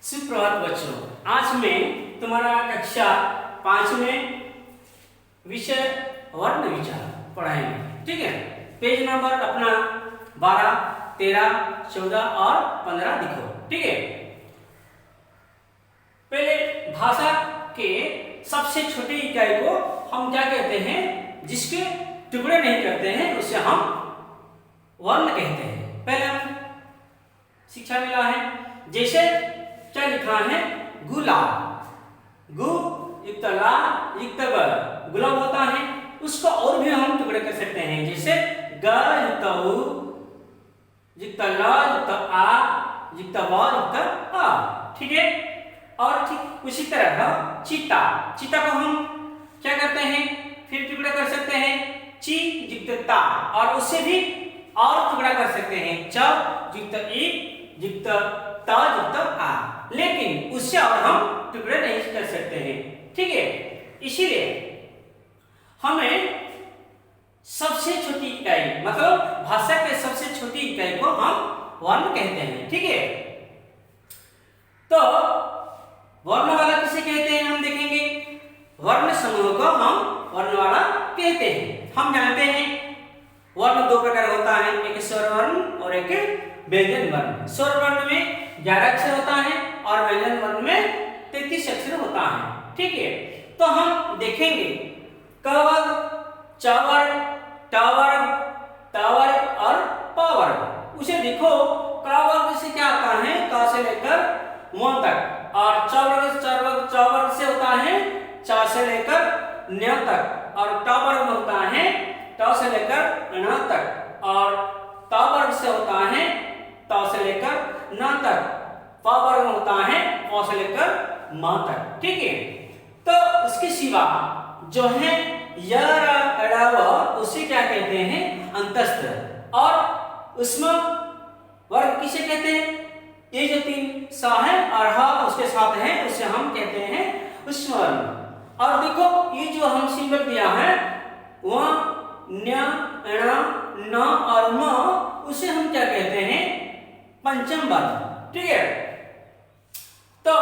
सुप्रभात बच्चों, आज मैं तुम्हारा कक्षा 5 में विषय वर्ण विचार पढ़ाएंगे। ठीक है, पेज नंबर अपना 12, 13, 14 और 15 लिखो। ठीक है, पहले भाषा के सबसे छोटी इकाई को हम क्या कहते हैं? जिसके टुकड़े नहीं करते हैं उसे हम वर्ण कहते हैं। पहले हम शिक्षा मिला है, जैसे क्या लिखा है? गुलाब, गु युक्त ला युक्त ब, गुलाब होता है। उसको और भी हम टुकड़े कर सकते हैं, जैसे ग युक्त उ युक्त ल युक्त आ युक्त व युक्त आ। ठीक है, और ठीक उसी तरह चीता, चीता को हम क्या करते हैं? फिर टुकड़ा कर सकते हैं, ची युक्त ता, और उससे भी और टुकड़ा कर सकते हैं, च युक्त ई युक्त ता युक्त आ। लेकिन उससे और हम टुकड़े नहीं कर सकते हैं। ठीक है, इसीलिए हमें सबसे छोटी इकाई मतलब भाषा के सबसे छोटी इकाई को हम वर्ण कहते हैं। ठीक है, तो वर्णमाला किसे कहते हैं हम देखेंगे। वर्ण समूह को हम वर्णमाला कहते हैं। हम जानते हैं वर्ण दो प्रकार होता है, एक स्वर वर्ण और एक व्यंजन वर्ण। स्वर वर्ण में 11 अक्षर होता है और व्यंजन वर्ण में 33 अक्षर होता है। ठीक है, तो हम देखेंगे क वर्ग, च वर्ग, ट वर्ग, त वर्ग और प वर्ग। उसे देखो, क वर्ग से क्या आता है? क से लेकर म तक, और च वर्ग से होता है च से लेकर न्य तक, और ट वर्ग में होता है ट से लेकर ण तक, और त वर्ग से होता है त से लेकर न तक, प वर्ग में होता है प से लेकर म तक। ठीक है, तो उसके सिवा जो है य र व उसे क्या कहते हैं? अंतस्थ। और उसमें वर्ग किसे कहते हैं? ये जो 3 स है और ह उसके साथ है उसे हम कहते हैं उष्म वर्ण। और देखो ये जो हम सिंबल दिया है वह न्य ण न और म, उसे हम क्या कहते हैं? पंचम वर्ण। ठीक है, तो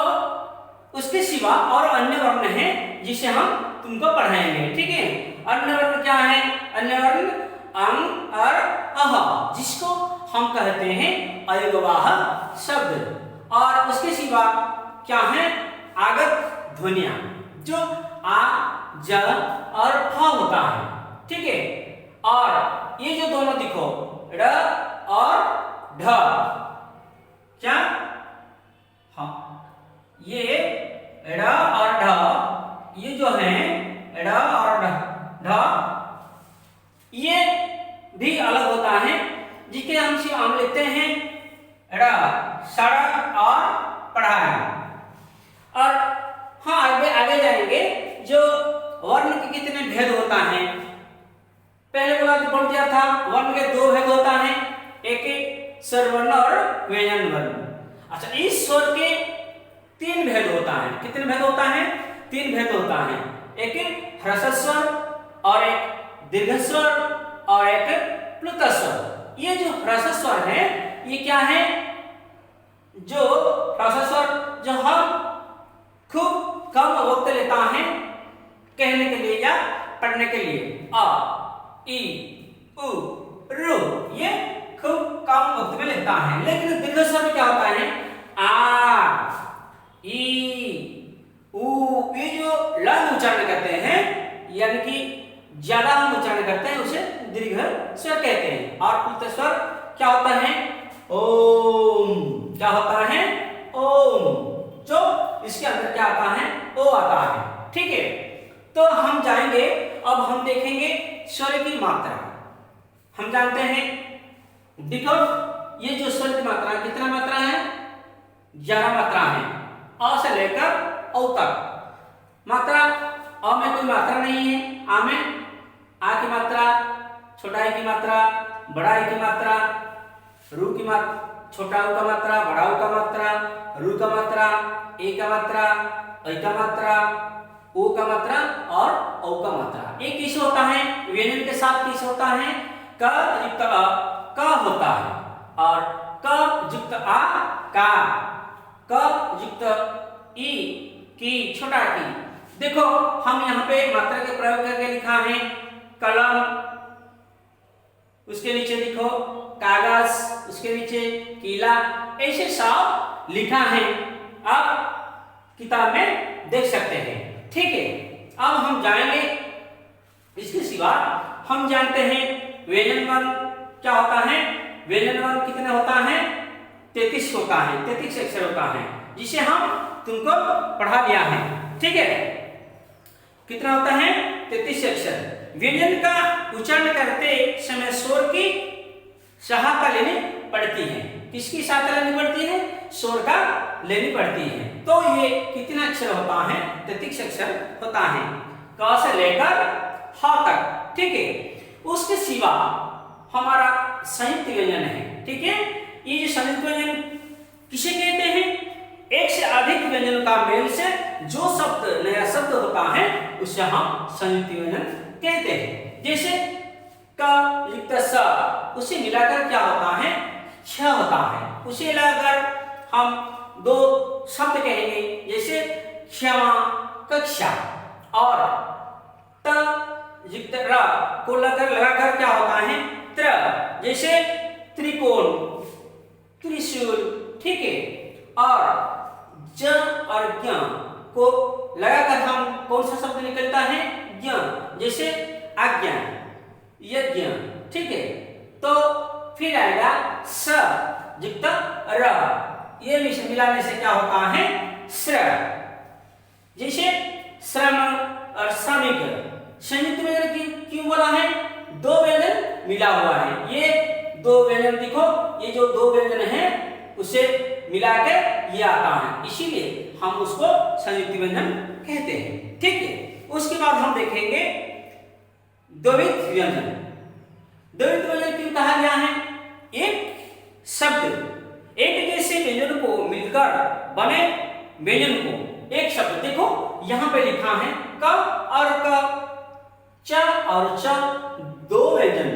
उसके सिवा और अन्य वर्ण है जिसे हम तुमको पढ़ाएंगे। ठीक है, अन्य वर्ण क्या है? अन्य वर्ण अंग और अह, जिसको हम कहते हैं अयोगवाह शब्द। और उसके सिवा क्या है? आगत ध्वनियां, जो आ ज और फ होता है। ठीक है, और ये जो दोनों दिखो ड़ और ढ, क्या? हाँ, ये ड़ और ढ, ये जो है ड़ और ढ, ये भी अलग होता है, जिसके हम लेते हैं ड़ सड़क और पढ़ाई। और हाँ, आगे जाएंगे जो वर्ण के कितने भेद होता है। पहले बोल दिया था वर्ण के 2 भेद होता है, एक स्वर वर्ण और व्यंजन वर्ण। अच्छा, इस स्वर के 3 भेद होता है। कितने भेद होता है? 3 भेद होता है, एक ह्रस्व स्वर और एक दीर्घ स्वर और एक प्लुत स्वर। ये जो ह्रस्व स्वर है ये क्या है? जो ह्रस्व स्वर जो हम खूब कम वक्त लेता है कहने के लिए या पढ़ने के लिए, अ ई उ रू, ये खूब कम वक्त में लेता है। लेकिन दीर्घ स्वर में क्या होता है? आ ई उ, ये जो लंग उच्चारण करते हैं यानी कि ज्यादा हम उच्चारण करते हैं उसे दीर्घ स्वर कहते हैं। और प्लुत स्वर क्या होता है? ओम, क्या होता है? ओम, जो इसके अंदर क्या आता है? ओ आता है। ठीक है, तो हम जाएंगे, अब हम देखेंगे स्वर की मात्रा। हम जानते हैं, देखो ये जो स्वर की मात्रा, कितना मात्रा है? 11 मात्रा है, अ से लेकर औ तक। मात्रा अ में कोई मात्रा नहीं है, आ में आ की मात्रा, छोटा ई की मात्रा, बड़ा ई की मात्रा, रू की मात्रा, छोटा ऊ का मात्रा, बड़ा ऊ का मात्रा, रू का मात्रा, ए का मात्रा, ऐ का मात्रा, ओ का मात्रा और औ का मात्रा। एक किस होता है? व्यंजन के साथ किस होता है? क युक्त अ, क होता है, और क युक्त आ, का, क युक्त ई की छोटा की। देखो हम यहाँ पे मात्रा के प्रयोग करके लिखा है कलम, उसके नीचे देखो कागज, उसके नीचे कीला, ऐसे सब लिखा है, आप किताब में देख सकते हैं। ठीक है, अब हम जाएंगे इसके सिवा हम जानते हैं व्यंजन वर्ण क्या होता है। व्यंजन वर्ण कितने होता है? 33 होता है, 33 अक्षर होता है, जिसे हम तुमको पढ़ा दिया है। ठीक है, कितना होता है? 33 अक्षर। व्यंजन का उच्चारण करते समय स्वर की सहायता लेनी पड़ती है। किसकी सहायता लेनी पड़ती है? स्वर का लेनी पड़ती है। तो ये कितना अक्षर होता है? 33 अक्षर होता है, क से लेकर ह तक। ठीक है, उसके सिवा हमारा संयुक्त व्यंजन है। ठीक है, ये जो संयुक्त व्यंजन किसे कहते हैं? एक से अधिक व्यंजनों का मेल से जो शब्द नया शब्द होता है उसे हम संयुक्त व्यंजन कहते हैं। जैसे क युक्त स, उसे मिलाकर क्या होता है? क्ष होता है। उसे मिलाकर हम दो शब्द कहेंगे, जैसे क्षमा, कक्षा, और त युक्त र को लगाकर क्या होता है? त्र, जैसे त्रिकोण, त्रिशूल। ठीक है, और ज और ज्ञ को लगाकर हम कौन सा शब्द निकलता है? ज्ञ, जैसे आज्ञा, यज्ञ। ठीक है, तो फिर आएगा स युक्त र, ये मिलाने से क्या होता है? श्र, जैसे श्रम और श्रमिक। संयुक्त व्यंजन क्यों बोला है? दो व्यंजन मिला हुआ है। ये दो व्यंजन देखो, ये जो दो व्यंजन है उसे मिलाकर ये आता है, इसीलिए हम उसको संयुक्त व्यंजन कहते हैं। ठीक है, उसके बाद हम देखेंगे द्विविध व्यंजन। द्विविध व्यंजन क्यों कहा गया है? एक शब्द, एक जैसे व्यंजन को मिलकर बने व्यंजन को एक शब्द। देखो यहाँ पे लिखा है क और क, च और च, दो व्यंजन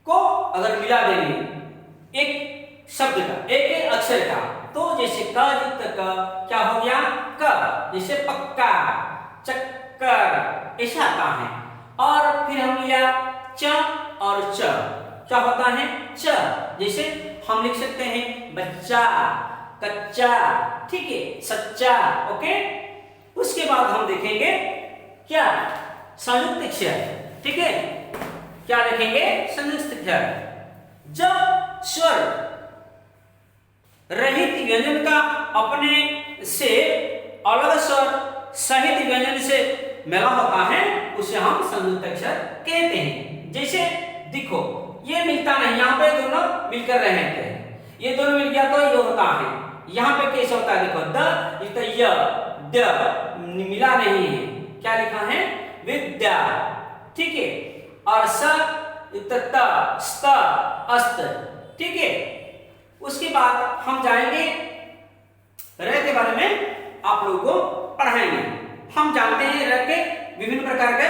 को अगर मिला देंगे एक शब्द का, एक अक्षर का, तो जैसे क युक्त क क्या हो गया? क, जैसे पक्का, चक्कर, ऐसा आता है। और फिर हम लिया च और च, क्या होता है? च, जैसे हम लिख सकते हैं बच्चा, कच्चा। ठीक है, सच्चा। ओके, उसके बाद हम देखेंगे क्या? संयुक्त अक्षर। ठीक है, क्या देखेंगे? संयुक्त अक्षर। जब स्वर रहित व्यंजन का अपने से अलग स्वर सहित व्यंजन से मिला होता है उसे हम संयुक्त अक्षर कहते हैं। जैसे देखो ये मिलता नहीं, यहाँ पे दोनों मिलकर रहे थे, ये दोनों मिल गया तो ये होता है। यहाँ पे कैसे होता है? देखो द तो य, द मिला नहीं है, क्या लिखा है? विद्या। ठीक है, और स त, स्त, अस्त। ठीक है, उसके बाद हम जाएंगे र के बारे में, आप लोगों को पढ़ाएंगे। हम जानते हैं र के विभिन्न प्रकार के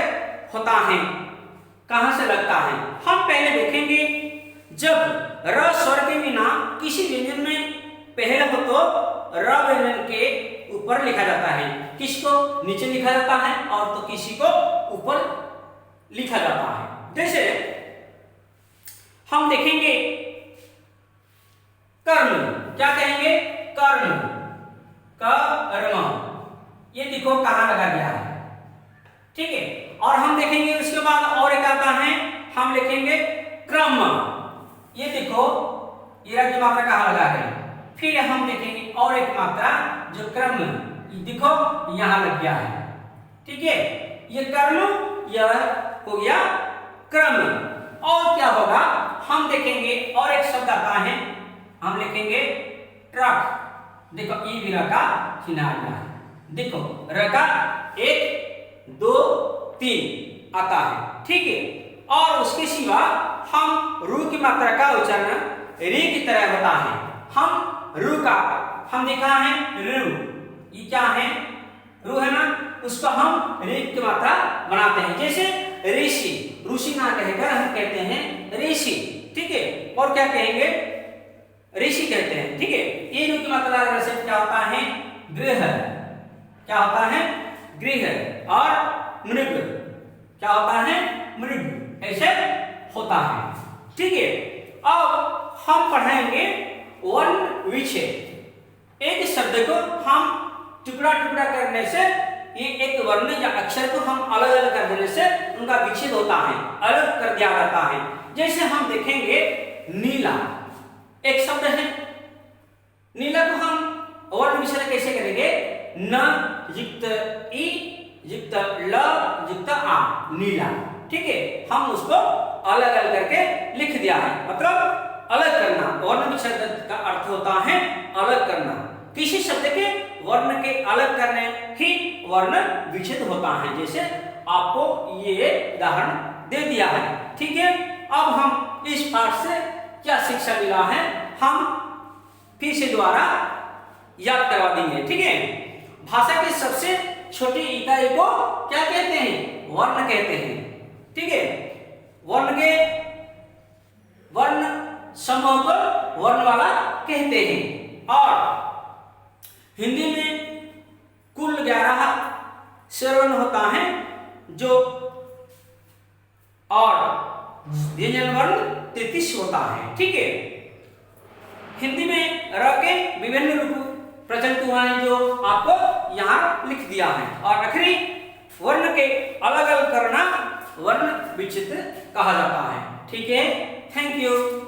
होता है, कहां से लगता है। हम पहले देखेंगे जब र स्वर के बिना किसी व्यंजन में पहले हो तो र व्यंजन के ऊपर लिखा जाता है, किसको नीचे लिखा जाता है और तो किसी को ऊपर लिखा जाता है। जैसे हम देखेंगे कर्म, क्या कहेंगे? कर्म, कर्म, ये देखो कहां लगा गया है। ठीक है, और हम देखेंगे उसके बाद और एक आता है, हम लिखेंगे क्रम, ये देखो ये की मात्रा कहां लगा है। फिर हम देखेंगे और एक मात्रा जो क्रम, देखो यहां लग गया है। ठीक है, ये कर्म, यह हो गया क्रम। और क्या होगा? हम देखेंगे और एक शब्द आता है, हम लिखेंगे ट्रक। देखो ई भी र का चिन्ह आ गया है। देखो र का 1 2 3 आता है। ठीक है, और उसके सिवा हम रू की मात्रा का उच्चारण रे की तरह होता है। हम रू का, हम देखा है रू, ये क्या है? रू है ना, उसको हम रे की मात्रा बनाते हैं। जैसे ऋषि, ऋषि ना कहकर हम कहते हैं ऋषि। ठीक है, और क्या कहेंगे? ऋषि कहते हैं। ठीक है, ये रू की मात्रा से क्या होता है? गृह। क्या होता है? गृह। और मृग क्या होता है? मृग। ऐसे होता है। ठीक है, अब हम पढ़ेंगे वर्ण विच्छेद। एक शब्द को हम टुकड़ा टुकड़ा करने से, ये एक वर्ण या अक्षर को हम अलग अलग कर देने से उनका विच्छेद होता है, अलग कर दिया जाता है। जैसे हम देखेंगे नीला एक शब्द है, नीला को हम वर्ण विच्छेद कैसे करेंगे? न युक्त ई युक्त ल युक्त आ, नीला। ठीक है, हम उसको अलग अलग करके लिख दिया है, मतलब अलग करना। वर्ण विच्छेद का अर्थ होता है अलग करना। किसी शब्द के वर्ण के अलग करने ही वर्ण विच्छेद होता है। जैसे आपको ये उदाहरण दे दिया है। ठीक है, अब हम इस पाठ से क्या शिक्षा मिला है हम फिर से दोबारा याद करवा देंगे। ठीक है, भाषा की सबसे छोटी इकाई को क्या कहते हैं? वर्ण कहते हैं। ठीक है, वर्ण के वर्ण समूह को वर्णमाला कहते हैं। और हिंदी में कुल 11 स्वरवर्ण होता है, जो और व्यंजन वर्ण 33 होता है। ठीक है, हिंदी में र के विभिन्न रूप प्रचलित हुआ है, जो आपको यहाँ लिख दिया है। और आखिरी वर्ण के अलग अलग करना वर्ण विच्छेद कहा जाता है। ठीक है, थैंक यू।